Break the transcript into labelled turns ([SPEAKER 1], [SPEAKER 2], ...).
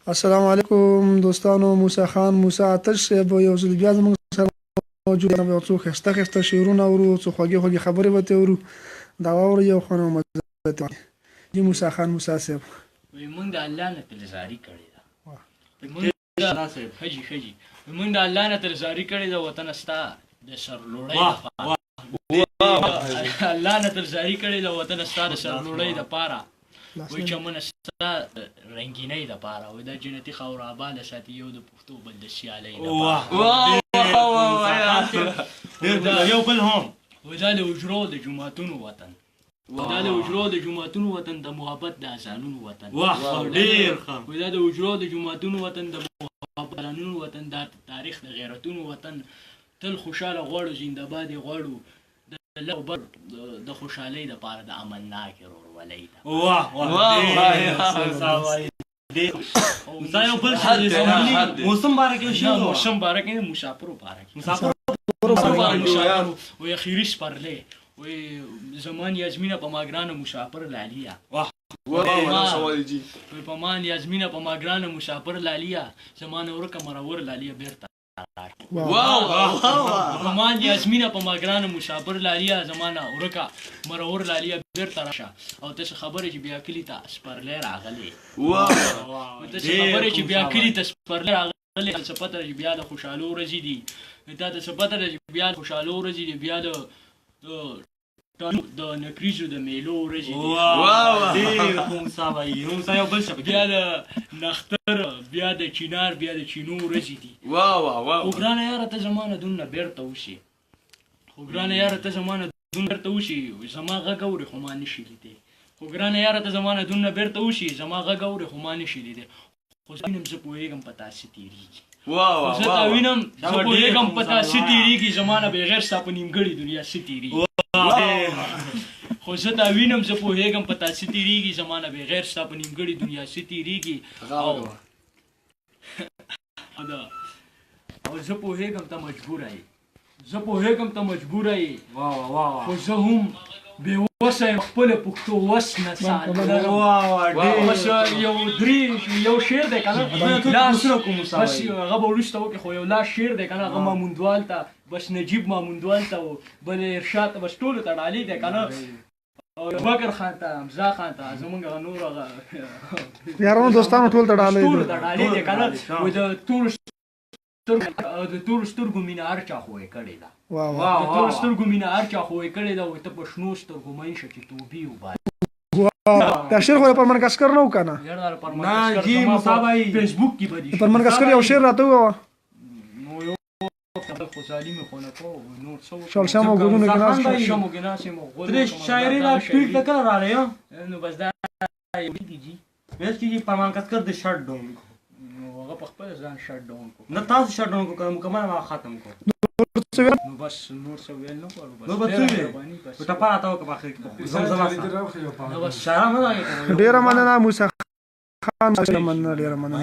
[SPEAKER 1] السلام علیکم دوستانو. موسی خان موسی آتش صاحب یو ځل بیا زموږ سره موجود دی. یو څو ښایسته ښایسته شعرونه اورو، څو خوږې خوږې خبرې به ترې اورو. دا واورئ یو خوند او مزه به ترې واخلئ. جی موسی خان موسی صاحب
[SPEAKER 2] وایي مونږ د الله نه تلزاري کړې ده. مونږ د الله نه تلزاري کړې ده وطنه ستا د سرلوړۍ دپاره. الله نه تلزاري کړې ده وطنه ستا د سرلوړۍ دپاره. وایي چمنه ستا رنګینۍ دپاره. وایي دا جنتي خاوره آباده ساتي یو د پښتو بل د سیالۍ دپاره.
[SPEAKER 3] یو بل هم
[SPEAKER 2] وایي دا د حجرو د جوماتونو وطن، دا د حجرو د جوماتونو وطن، د محبت د اذانونو وطن.
[SPEAKER 3] ډېر ښه.
[SPEAKER 2] وایي دا د حجرو د جوماتونو وطن، د محبت د اذانونو وطن، دا تاریخ د غیرتونو وطن. تل خوشحاله غواړو، زنده‌باد یې غواړو، د لغبر د خوشحالۍ دپاره، د امنناکې ورورولۍ ته.
[SPEAKER 3] موسم باره کې شي،
[SPEAKER 2] موسم باره کې، مسافرو باره کې. وایي اخري سپرلی، وایي زمان یازمینه په ما ګرانه مسافر لالیه. وایي په ما یازمینه په ما ګرانه مسافر لالیه، زمانه ورکه مرور لالیه بیرته په ما یازمینه په ما ګرانه مسافر لالیه، زمانه ورکه مرور لالیه بیرته راشه. او تاسې خبرې چې بیا کلي ته سپرلی راغلی، تاسې خبرې چې بیا کلي ته سپرلی راغلی، څه پته ده چې بیا د خوشحالو ورځې دي. تا ته څه پته ده چې بیا د خوشحالو ورځې دي، بیا د نکریزو د میلو ورځې دي، بیا د نختر، بیا د چینار، بیا د چینو ورځې دي. خو ګرانه یاره ته زما نه دونه بیرته وشي، خو ګرانه یاره ته زما نه دونه بیرته وشي، زما غږ اورې خو ما نشي لیدی. خو ګرانه یاره ته زما نه دونه بیرته وشي، زما غږ اورې خو ما نشي لیدی. خو زه وینم، زه پوهېږم په تاسې تېرېږي، زه تا وینم، زه پوهېږم په تاسې تېرېږي، زما نه بغیر ستا په نیمګړې دنیا څه تېرېږي. خو زه تا وینم، زه پوهېږم په تاسې تېرېږي، زما نه بغیر ستا په نیمګړې دنیا څه تېرېږي. او زه پوهېږم ته مجبوره یې، زه پوهېږم ته مجبوره یې، خو زه هم بېوسه یم، خپله پښتو وس نه لرم. یو شعر دی که نه، بس هغه به وروسته وکړي، خو یو لاس شعر دی که نه، هغه ماموندوال ته، بس نجیب ماموندوال ته و، بل ارشاد ته، بس ټولو ته ډالۍ دی که نه، او بکر خان ته، حمزه خان ته، زمونږ هغه نور هغه
[SPEAKER 1] یارانو دوستانو ټولو ته ډالۍ
[SPEAKER 2] دی که نه. وایي د تورو سترګو مینه هر چا خو یې کړې ده، د تورو سترګو مینه هر چا خو یې کړې ده. وایي ته په شنو سترګو مین شه چې توبې وباسې.
[SPEAKER 1] دا شعر خو د فرمان کاسکر نه و که نه؟
[SPEAKER 2] فیسبوک کې به دي
[SPEAKER 1] فرمان کاسکر یو شعر راته ووایه.
[SPEAKER 2] نو یو خو ظالم خو نه کوو، نور څه وکړو؟
[SPEAKER 1] شم او ګلونو کې ناست
[SPEAKER 2] شم او ګناس یم،
[SPEAKER 3] ترې شاعري را ټویټ ته کله راغلی؟
[SPEAKER 2] نو بس دا کېږي،
[SPEAKER 3] ویل کېږي فرمان کاسکر د شټ ډاون کو،
[SPEAKER 2] نو هغه په خپله ځان شټ ډاون کو.
[SPEAKER 3] نه تاسو شټ ډاون کو، مکمل هغه ختم کو.
[SPEAKER 2] نو بس نور څه ویل نه غواړو،
[SPEAKER 3] نو به څه ویل؟ ټپه راته وکړه په اخر کې، زمزمه شاعره مه راغې که نه.
[SPEAKER 1] ډېره مننه موسی خان، ډېره مننه، ډېره مننه.